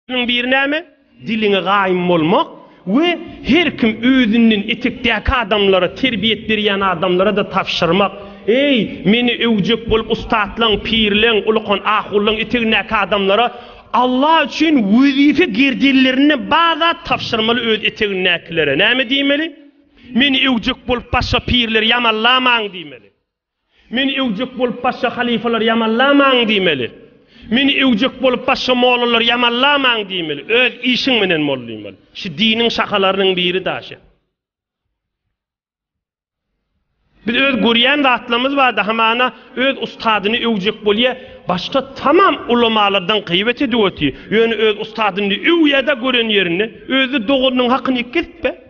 bir näme? Diline gaym bolmak ve her kim özünün etekdäki adamlara terbiyet berýän adamlara da tapşyrmak. Ey meni öwjek bolup ustadlaň, pirleň, ulukon ahullyň etegdäki adamlara Allah üçin wüzife gerdirlerini baza tapşyrmaly öz etegdäkilere. Näme diýmeli? Meni öwjek bolup başga pirler ýamanlamaň diýmeli. Meni öwjek bolup başga halifalar ýamanlamaň diýmeli. Meni öwjek bolup başga mollalar ýamanlamaň diýmeli. Öz işiň menen mollymaly. Şu diniň şakalarynyň biri daşy. Biz öz görýän zatlarymız barda hamana öz ustadyny öwjek bolýa, başga tamam ulamalardan gıybet edýär. Ýöne öz ustadyny öwýäde gören ýerini, özü doğrunyň hakyny kesipbe.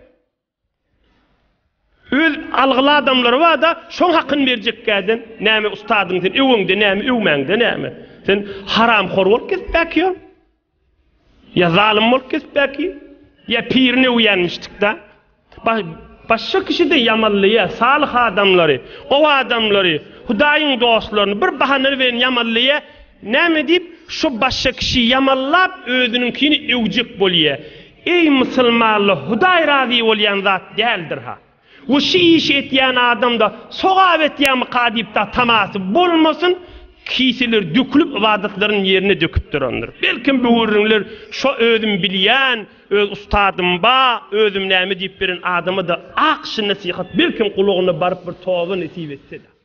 Öz algyly adamlar barda şoň hakyny berjekkäden, näme ustadyň sen öwüňde, näme öwmäňde, näme sen haramxor bolup kesipbäki ýa. Ya zalim bolup kesipbäki, ya pirine uyanmıştık da. Başka kişi de yamallıya, salih adamları, o adamları, Hudaýyň dostlaryny bir bahane bilen yamallıya, näme diýip şu başka kişi yamallap özüninkini öwjek bolýar. Ey musulmanlar, Hudaý razy bolýan zat däldir ha. O şu iş etýän adamda sogap etýän qadipda tamasy bolmasyn, kişiler dökülüp ibadetlerin yerine döküp duranlar. Belkim bu ürünler şu özüm bilýän, öz ustadym ba, özüm näme diýip beren adamy da akşy nasihat belkim kulagyna barıp bir towy nasip etse de.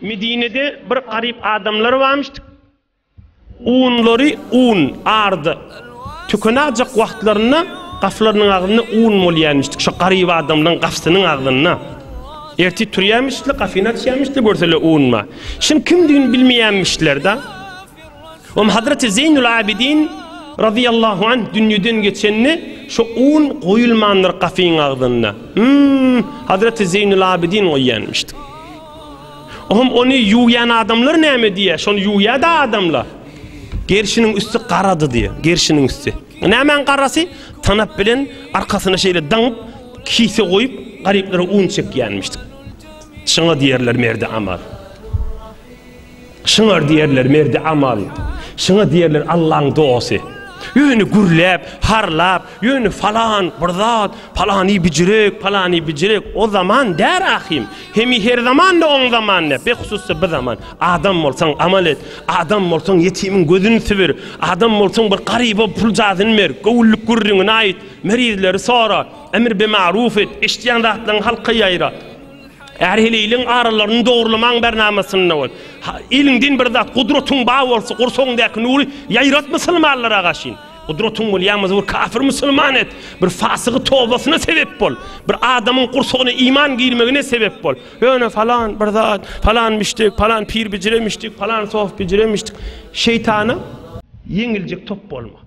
Medine'de bir garip adamlar varmıştı. Un ardı. Tükenecek vaktlarına gaflarının ağzına un molyanmıştık. Şu garip adamların gafsının ağzına. Erti türüyemişti, gafina düşemişti görsele un ma. Şimdi kim düğün bilmeyenmişler de. Hazreti Zeynul Abidin radıyallahu anh dünyadan geçenini şu un koyulmandır gafinin ağzına. Hazreti Zeynul Abidin koyanmıştı. Onu yuyan adamlar näme diye, şonu yuya da adamlar. Gerşinin üstü qaradı diye, gerşinin üstü. Nämen qarasy? Tanap bilen arkasyna şeýle daňyp, kise goýup, gariplere un çekýänmişdik. Şoňa diýerler merde amal. Şoňa diýerler merde amal. Şoňa diýerler Allahyň do'asy. Yönü gürlep, harlap, yönü falan, bırzat, falani bicirek, o zaman der ahim. Hemi her zaman da on zaman ne, behususu bir zaman. Adam olsan amal et, adam olsan yetimin gözünü sübür, adam olsan bir gariba pulcazını ver, gövüllük gürrüğüne ait, merizleri sonra, emir be ma'ruf et, eştiyan rahatlan halka yayra. Erheliylin aralarını doğrulaman bernamasını ol. İlinden bir zat kudretun bağı olsa, kursoğundaki nuri yayrat musulmanlara gaşin. Kudretun mulyamız bir kafir musulman et, bir fasığı tövbasına sebep bol, bir adamın kursoğuna iman girmegine sebep bol. Öyle falan bir zat, falan miştik, falan pir biciremiştik, falan sof biciremiştik. Şeytana yenilecek top bolma.